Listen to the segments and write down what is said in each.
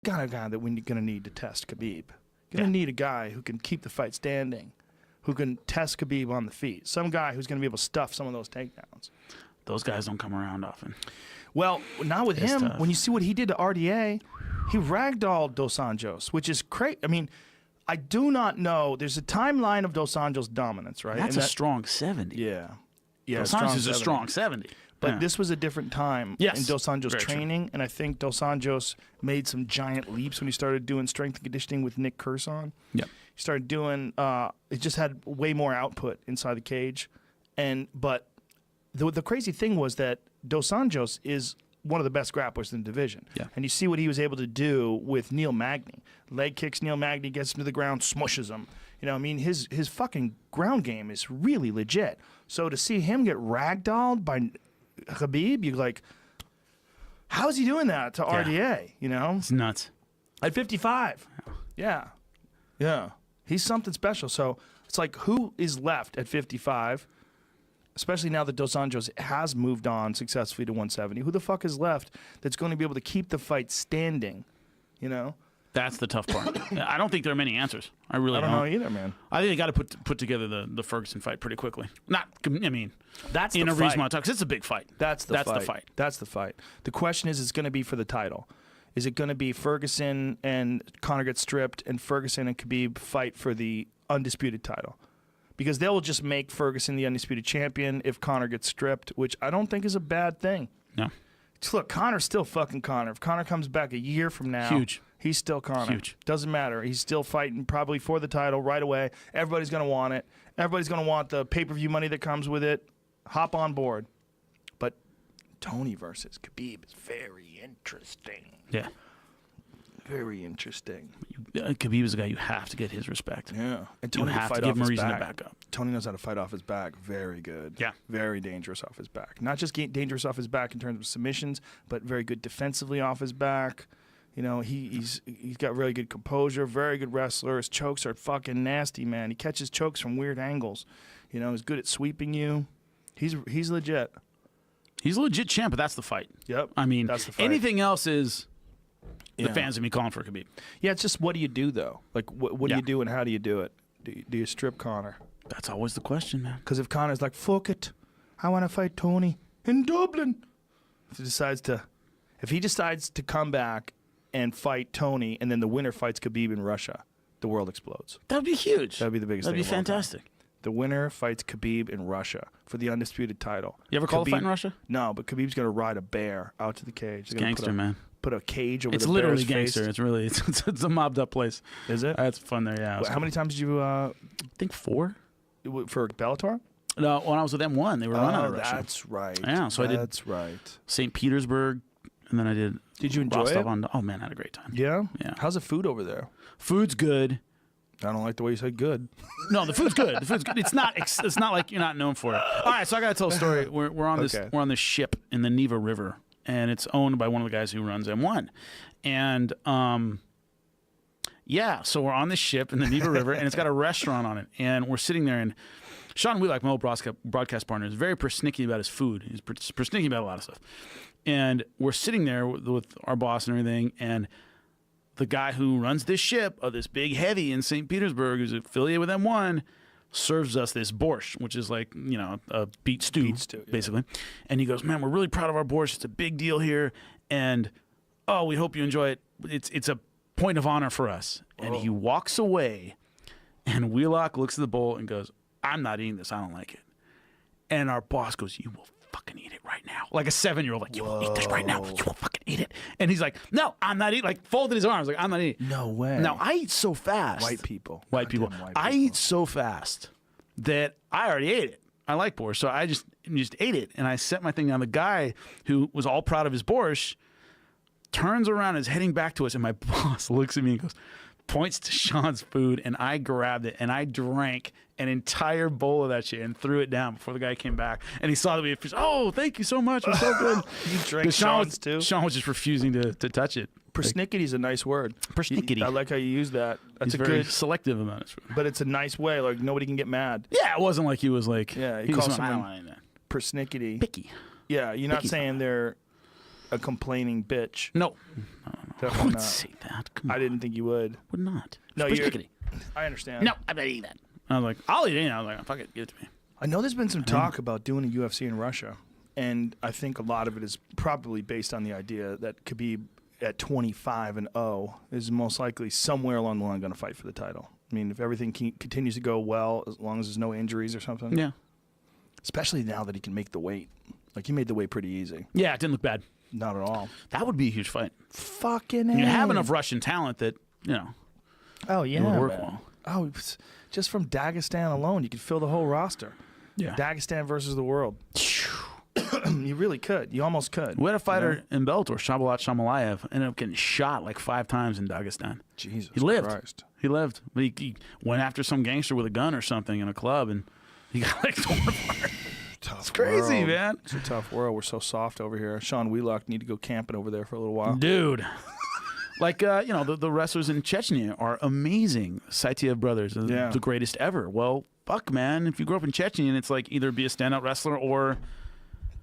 got a guy that we're going to need to test Khabib. Going to need a guy who can keep the fight standing, who can test Khabib on the feet. Some guy who's going to be able to stuff some of those takedowns. Those guys don't come around often. Well, not with him. Tough. When you see what he did to RDA, he ragdolled Dos Anjos, which is crazy. I mean, I do not know. There's a timeline of Dos Anjos' dominance, right? That's a strong 70. Yeah. Yeah, Dos Anjos is a strong 70. But this was a different time in Dos Anjos' training, and I think Dos Anjos made some giant leaps when he started doing strength and conditioning with Nick Curson. Yep. He started doing it just had way more output inside the cage. But the crazy thing was that Dos Anjos is one of the best grapplers in the division. Yeah. And you see what he was able to do with Neil Magny. Leg kicks Neil Magny, gets him to the ground, smushes him. You know, I mean, his fucking ground game is really legit. So to see him get ragdolled by Khabib, you're like, how is he doing that to RDA? You know? It's nuts. At 55. Yeah. Yeah. He's something special. So it's like, who is left at 55? Especially now that Dos Anjos has moved on successfully to 170. Who the fuck is left that's going to be able to keep the fight standing? You know? That's the tough part. I don't think there are many answers. I really don't know either, man. I think they got to put together the Ferguson fight pretty quickly. That's in the a fight. reasonable time, because it's a big fight. That's the fight. That's the fight. The question is, it's going to be for the title. Is it going to be Ferguson and Conor gets stripped, and Ferguson and Khabib fight for the undisputed title? Because they will just make Ferguson the undisputed champion if Conor gets stripped, which I don't think is a bad thing. No. Look, Conor's still fucking Conor. If Conor comes back a year from now, he's still Conor. Huge. Doesn't matter. He's still fighting probably for the title right away. Everybody's going to want it. Everybody's going to want the pay-per-view money that comes with it. Hop on board. But Tony versus Khabib is very interesting. Yeah. Very interesting. Khabib is a guy you have to get his respect. Yeah. And you Tony have to give him a reason to back up. Tony knows how to fight off his back. Very good. Yeah. Very dangerous off his back. Not just dangerous off his back in terms of submissions, but very good defensively off his back. You know, he's got really good composure, very good wrestler. His chokes are fucking nasty, man. He catches chokes from weird angles. You know, he's good at sweeping you. He's legit. He's a legit champ, but that's the fight. Yep. I mean, that's the fight. Anything else is the fans will be calling for Khabib. Yeah, it's just what do you do, though? Like, what do you do and how do you do it? Do you strip Conor? That's always the question, man. Because if Conor's like, fuck it, I want to fight Tony in Dublin. If he decides to come back and fight Tony, and then the winner fights Khabib in Russia, the world explodes. That would be huge. That would be the biggest thing. That would be fantastic. The winner fights Khabib in Russia for the undisputed title. You ever call a fight in Russia? No, but Khabib's going to ride a bear out to the cage. It's gangster, man. Put a cage over the bear's face. It's literally gangster. It's really it's a mobbed up place. Is it? That's fun there, yeah. How many times did you? I think 4. For Bellator? No, when I was with M1, they were running out of Russia. That's right. Yeah, so I did. That's right. St. Petersburg, and then I did. Did you enjoy Rostov it? Oh man, I had a great time. Yeah. Yeah. How's the food over there? Food's good. I don't like the way you said good. No, the food's good. The food's good. It's not like you're not known for it. All right, so I got to tell a story. We're on this ship in the Neva River, and it's owned by one of the guys who runs M1, and so we're on this ship in the Neva River, and it's got a restaurant on it, and we're sitting there, and Sean Wheelock, my old broadcast partner, is very persnickety about his food. He's persnickety about a lot of stuff, and we're sitting there with our boss and everything, and the guy who runs this ship, this big heavy in St. Petersburg, who's affiliated with M1, serves us this borscht, which is like, you know, a beet stew basically. Yeah. And he goes, man, we're really proud of our borscht. It's a big deal here. And, we hope you enjoy it. It's a point of honor for us. And he walks away, and Wheelock looks at the bowl and goes, I'm not eating this. I don't like it. And our boss goes, you will fucking eat it right now. Like a 7-year-old, like, you will eat this right now. You will fucking eat it. And he's like, no, I'm not eating. Like, folded his arms. Like, I'm not eating. No way. Now, I eat so fast. White people. I eat so fast that I already ate it. I like borscht, so I just ate it. And I set my thing down. The guy who was all proud of his borscht turns around and is heading back to us. And my boss looks at me and goes, points to Sean's food, and I grabbed it and I drank an entire bowl of that shit and threw it down before the guy came back. And he saw that we had fish. Oh, thank you so much. It was so good. You drank Sean's too? Sean was just refusing to touch it. Persnickety is a nice word. Persnickety. I like how you use that. That's He's very selective about it. But it's a nice way. Like, nobody can get mad. Yeah, it wasn't like he was like, he was calls someone persnickety. Picky. Yeah, you're not saying they're a complaining bitch. No. I Definitely would not. say that. Come I on. didn't think you would. Would not. No, It's you're- persnickety. I understand. No, I'm not eating that. I was like, I'll eat it. I was like, fuck it, give it to me. I know there's been some talk about doing a UFC in Russia, and I think a lot of it is probably based on the idea that Khabib at 25-0 is most likely somewhere along the line going to fight for the title. I mean, if everything continues to go well, as long as there's no injuries or something. Yeah. Especially now that he can make the weight. Like, he made the weight pretty easy. Yeah, it didn't look bad. Not at all. That would be a huge fight. Fucking You have A. enough Russian talent that, you know, Oh, yeah. would work man. well. Oh, just from Dagestan alone, you could fill the whole roster. Yeah. Dagestan versus the world. You really could. You almost could. We had a fighter in Bellator, Shabalat Shamalayev, ended up getting shot like 5 times in Dagestan. Jesus He lived. Christ. He lived. But he went after some gangster with a gun or something in a club, and he got like torn apart. Tough It's crazy, world. man. It's a tough world. We're so soft over here. Sean Wheelock need to go camping over there for a little while. Dude. Like, you know, the wrestlers in Chechnya are amazing. Saitiev brothers are Yeah. the greatest ever. Well, fuck, man. If you grew up in Chechnya, and it's like either be a stand-up wrestler or,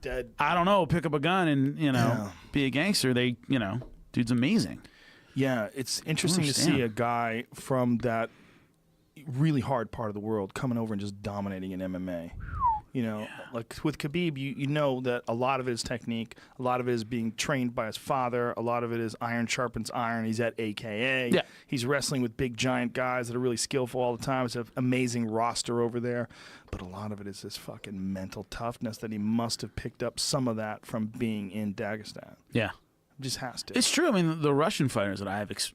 Dead. I don't know, pick up a gun and, you know, Yeah. be a gangster. They, you know, dude's amazing. Yeah, it's interesting to see understand. a guy from that really hard part of the world coming over and just dominating in MMA. You know, like with Khabib, you know that a lot of it is technique, a lot of it is being trained by his father, a lot of it is iron sharpens iron. He's at AKA. Yeah. He's wrestling with big giant guys that are really skillful all the time. It's an amazing roster over there. But a lot of it is this fucking mental toughness that he must have picked up some of that from being in Dagestan. Yeah. Just has to. It's true. I mean, the Russian fighters that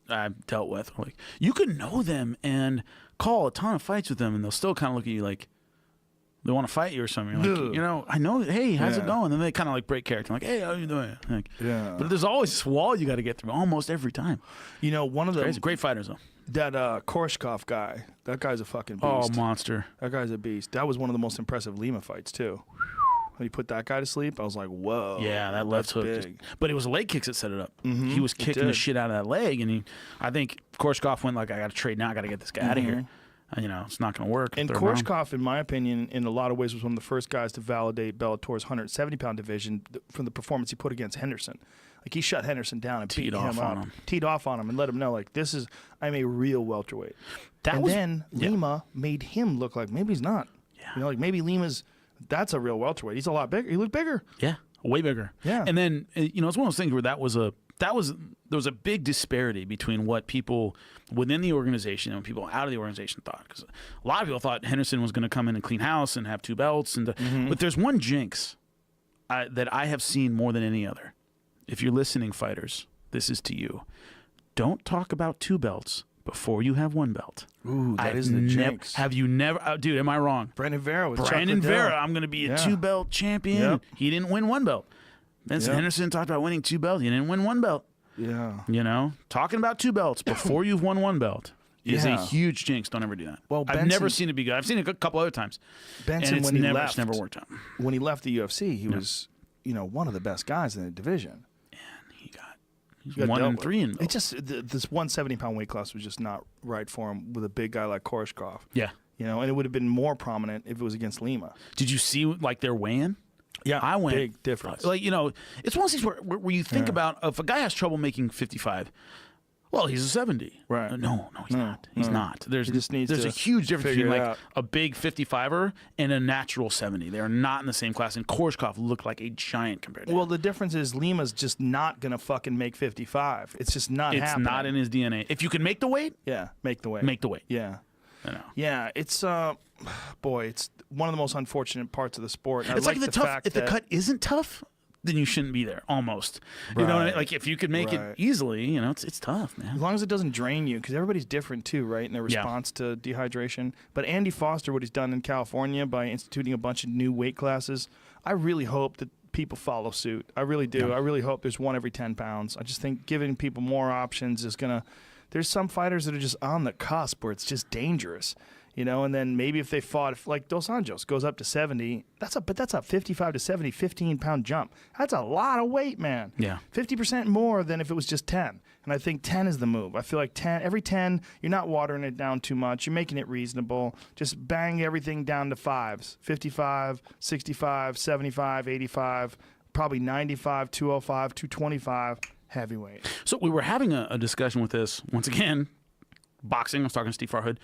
I've dealt with, like, you could know them and call a ton of fights with them, and they'll still kind of look at you like they want to fight you or something. You're like, Ugh. you know, I know. Hey, how's it Yeah. going? Then they kind of like break character. Like, hey, how you doing? Like, Yeah. But there's always this wall you got to get through almost every time. You know, one of the Crazy. Great fighters though. that Korshkov guy, that guy's a fucking beast. Oh, monster. That guy's a beast. That was one of the most impressive Lima fights too. When he put that guy to sleep, I was like, whoa. Yeah, that left that's hook. big. But it was leg kicks that set it up. Mhm, He was it kicking the did. shit out of that leg, and I think Korshkov went like, I got to trade now. I got to get this guy out of here. You know, it's not going to work. And Third round. Korshkov, in my opinion, in a lot of ways, was one of the first guys to validate Bellator's 170-pound division from the performance he put against Henderson. Like, he shut Henderson down and Teed beat off him on up. him. Teed off on him and let him know, like, I'm a real welterweight. Then Lima made him look like maybe he's not. Yeah. You know, like maybe that's a real welterweight. He's a lot bigger. He looked bigger. Yeah, way bigger. Yeah. And then you know, it's one of those things where there was a big disparity between what people within the organization and what people out of the organization thought. Because a lot of people thought Henderson was going to come in and clean house and have 2 belts, but there's one jinx that I have seen more than any other. If you're listening, fighters, this is to you. Don't talk about 2 belts before you have 1 belt. Ooh, that is the jinx. Have you never? Dude, am I wrong? Brandon Vera with Brandon Chuck Liddell. Vera, I'm going to be a Yeah. 2-belt champion. Yep. He didn't win 1 belt. Vincent Yep. Henderson talked about winning 2 belts. He didn't win 1 belt. Yeah. You know, talking about 2 belts before you've won 1 belt is a Yeah. huge jinx. Don't ever do that. Well, I've never Benson- seen it be good. I've seen it a couple other times, Benson, and it's when he never, left, it's never worked out. when he left the UFC, he was, one of the best guys in the division. He's Got 1 dealt and with. 3 in It just this 170-pound weight class was just not right for him with a big guy like Korshkov. Yeah. You know, and it would have been more prominent if it was against Lima. Did you see like their weigh-in? Yeah, I went big difference. Like, you know, it's one of these where you think about if a guy has trouble making 55. Well, he's a 70. Right. No, he's not. He's not. There's He just needs there's to a huge difference figure between it like out. a big 55er and a natural 70. They are not in the same class. And Korshkov looked like a giant compared to Well, him. the difference is Lima's just not going to fucking make 55. It's just not It's happening. not in his DNA. If you can make the weight, Yeah, make the weight. make the weight. Yeah. You know. Yeah, it's boy, it's one of the most unfortunate parts of the sport. And I It's like the tough. fact If the that- cut isn't tough, then you shouldn't be there. Almost. You know what I mean? Right. Like if you could make it Right. easily, you know, it's tough, As man. long as it doesn't drain you, because everybody's different too, right, in their Yeah. response to dehydration. But Andy Foster, what he's done in California by instituting a bunch of new weight classes, I really hope that people follow suit. I really do. Yeah. I really hope there's one every 10 pounds. I just think giving people more options is going to – there's some fighters that are just on the cusp where it's just dangerous. You know, and then maybe if they fought, like Dos Anjos goes up to 70, that's a 55 to 70, 15-pound jump. That's a lot of weight, man. Yeah. 50% more than if it was just 10. And I think 10 is the move. I feel like every 10, you're not watering it down too much. You're making it reasonable. Just bang everything down to 5s. 55, 65, 75, 85, probably 95, 205, 225. heavyweight. So we were having a discussion with this once again. Boxing. I was talking to Steve Farhood.